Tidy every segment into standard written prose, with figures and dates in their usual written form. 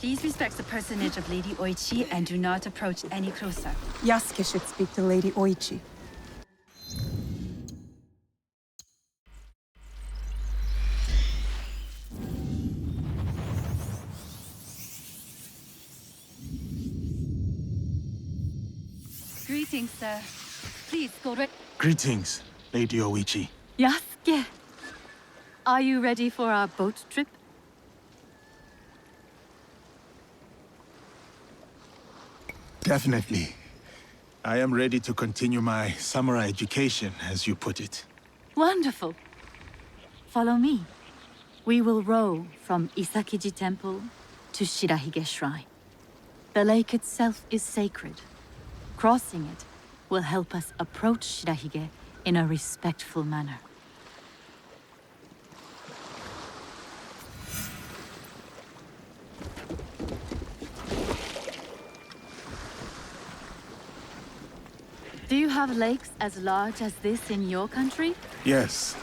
Please respect the personage of Lady Oichi and do not approach any closer. Yasuke should speak to Lady Oichi. Greetings, sir. Please go right. Greetings, Lady Oichi. Yasuke! Are you ready for our boat trip? Definitely. I am ready to continue my samurai education, as you put it. Wonderful. Follow me. We will row from Isakiji Temple to Shirahige Shrine. The lake itself is sacred. Crossing it will help us approach Shirahige in a respectful manner. Do you have lakes as large as this in your country? Yes.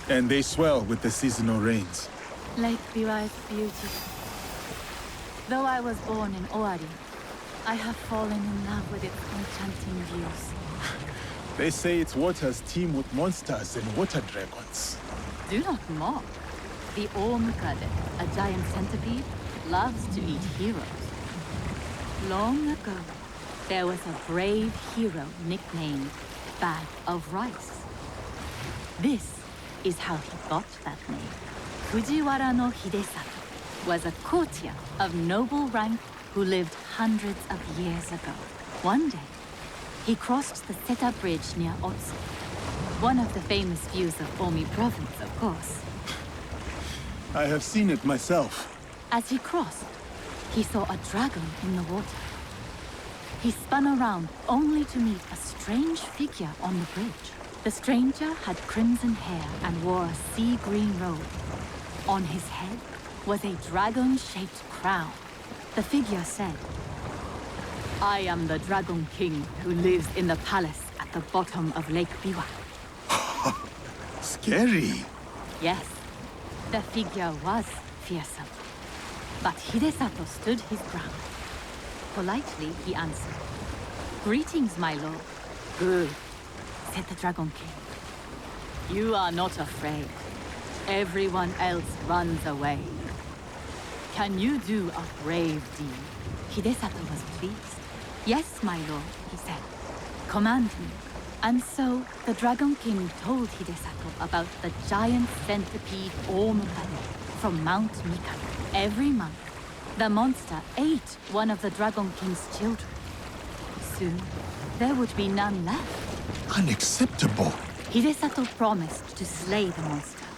And they swell with the seasonal rains. Lake Biwa is beautiful. Though I was born in Owari, I have fallen in love with its enchanting views. They say its waters teem with monsters and water dragons. Do not mock. The Omukade, a giant centipede, loves to eat heroes. Long ago, there was a brave hero nicknamed Bag of Rice. This is how he got that name. Fujiwara no Hidesato was a courtier of noble rank who lived hundreds of years ago. One day, he crossed the Seta Bridge near Otsu, one of the famous views of Omi province, of course. I have seen it myself. As he crossed, he saw a dragon in the water. He spun around only to meet a strange figure on the bridge. The stranger had crimson hair and wore a sea green robe. On his head was a dragon-shaped crown. The figure said, "I am the Dragon King who lives in the palace at the bottom of Lake Biwa." Scary. Yes, the figure was fearsome. But Hidesato stood his ground. Politely, he answered, "Greetings, my lord." "Good," said the Dragon King. "You are not afraid. Everyone else runs away. Can you do a brave deed?" Hidesato was pleased. "Yes, my lord," he said. "Command me." And so, the Dragon King told Hidesato about the giant centipede Omukade from Mount Mikado. Every month, the monster ate one of the Dragon King's children. Soon, there would be none left. Unacceptable. Hidesato promised to slay the monster.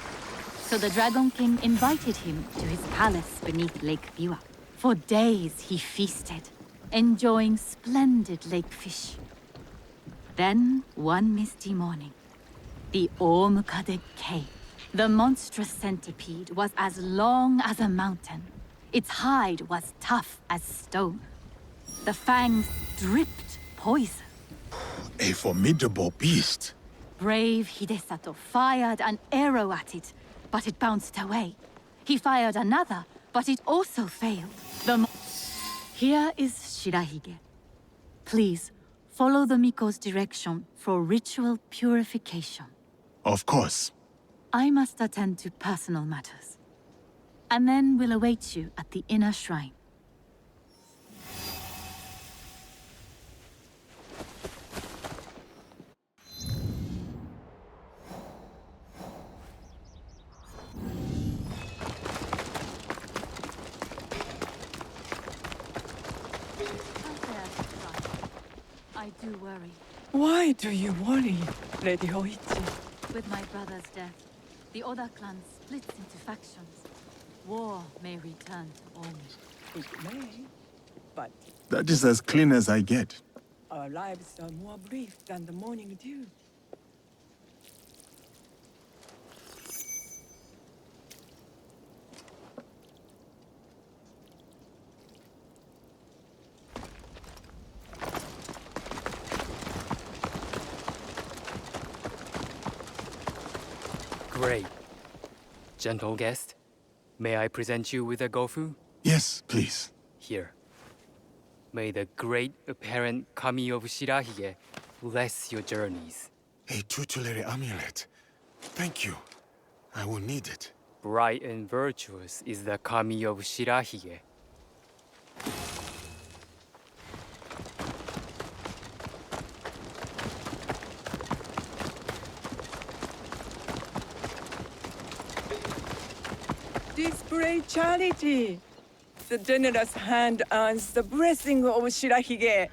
So the Dragon King invited him to his palace beneath Lake Biwa. For days he feasted, enjoying splendid lake fish. Then, one misty morning, the Omukade came. The monstrous centipede was as long as a mountain. Its hide was tough as stone. The fangs dripped poison. A formidable beast. Brave Hidesato fired an arrow at it, but it bounced away. He fired another, but it also failed. Here is Shirahige. Please, follow the Miko's direction for ritual purification. Of course. I must attend to personal matters. And then we'll await you at the inner shrine. I do worry. Why do you worry, Lady Oichi? With my brother's death, the Oda clan splits into factions. War may return to Omi. It may, but That is as clean as I get. our lives are more brief than the morning dew. Great. Gentle guest, may I present you with a gofu? Yes, please. Here. May the great apparent Kami of Shirahige bless your journeys. A tutelary amulet. Thank you. I will need it. Bright and virtuous is the Kami of Shirahige. Display charity. The generous hand earns the blessing of Shirahige.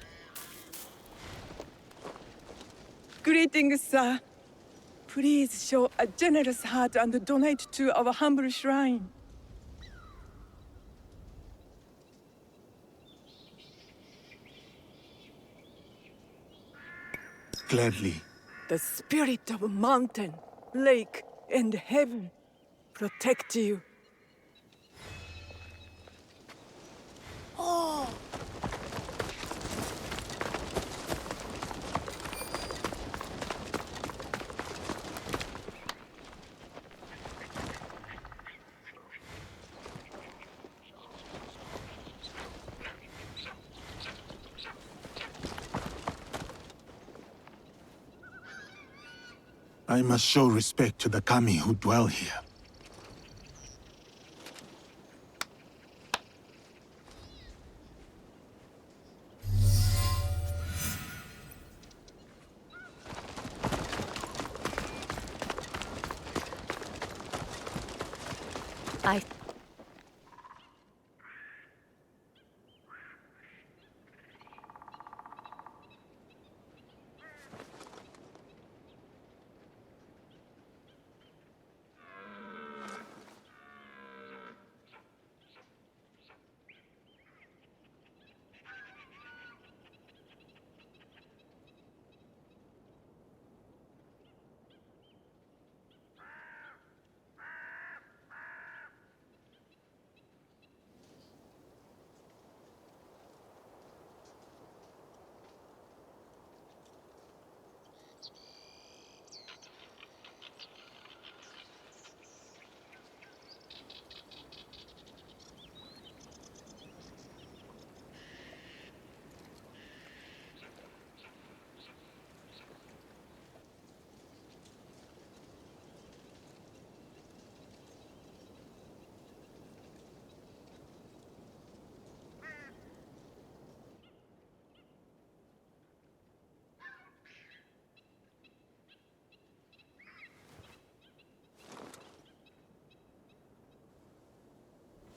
Greetings, sir. Please show a generous heart and donate to our humble shrine. Gladly. The spirit of mountain, lake, and heaven protect you. I must show respect to the kami who dwell here. I...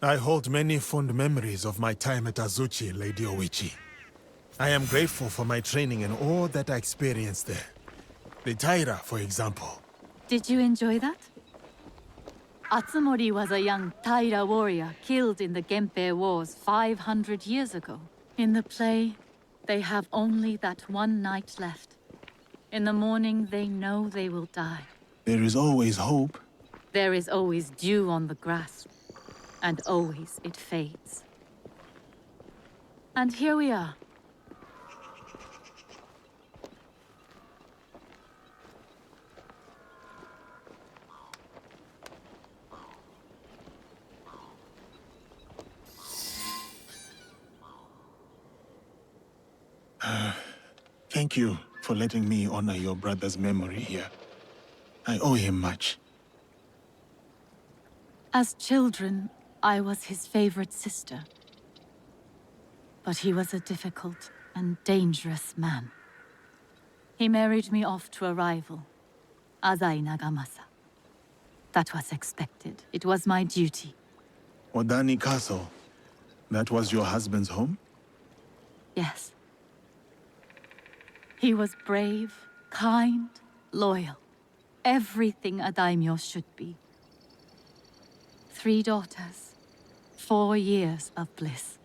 I hold many fond memories of my time at Azuchi, Lady Oichi. I am grateful for my training and all that I experienced there. The Taira, for example. Did you enjoy that? Atsumori was a young Taira warrior killed in the Genpei Wars 500 years ago. In the play, they have only that one night left. In the morning, they know they will die. There is always hope. There is always dew on the grass, and always it fades. And here we are. Thank you for letting me honor your brother's memory here. I owe him much. As children, I was his favorite sister. But he was a difficult and dangerous man. He married me off to a rival, Azai Nagamasa. That was expected. It was my duty. Odani Castle. That was your husband's home? Yes. He was brave, kind, loyal. Everything a daimyo should be. 3 daughters, 4 years of bliss.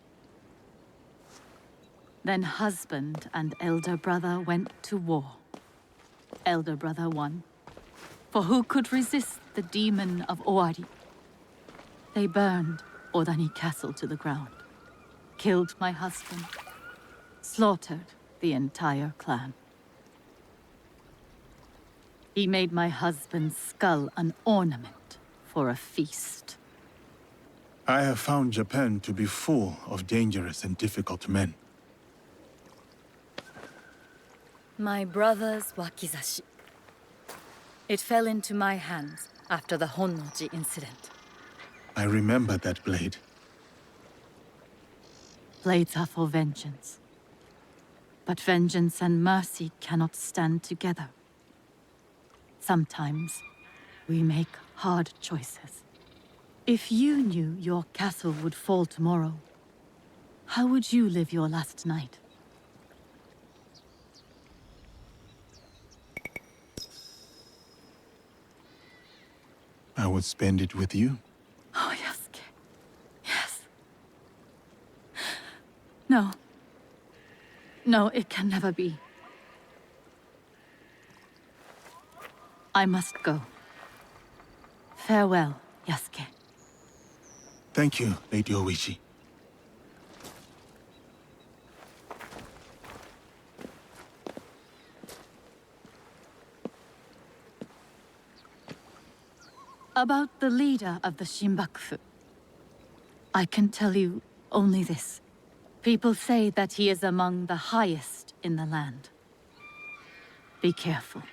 Then husband and elder brother went to war. Elder brother won. For who could resist the demon of Owari? They burned Odani Castle to the ground, killed my husband, slaughtered the entire clan. He made my husband's skull an ornament for a feast. I have found Japan to be full of dangerous and difficult men. My brother's wakizashi. It fell into my hands after the Honnoji incident. I remember that blade. Blades are for vengeance. But vengeance and mercy cannot stand together. Sometimes, we make hard choices. If you knew your castle would fall tomorrow, how would you live your last night? I would spend it with you. Oh, Yasuke. Yes. No. No, it can never be. I must go. Farewell, Yasuke. Thank you, Lady Oichi. About the leader of the Shinbakufu, I can tell you only this. People say that he is among the highest in the land. Be careful.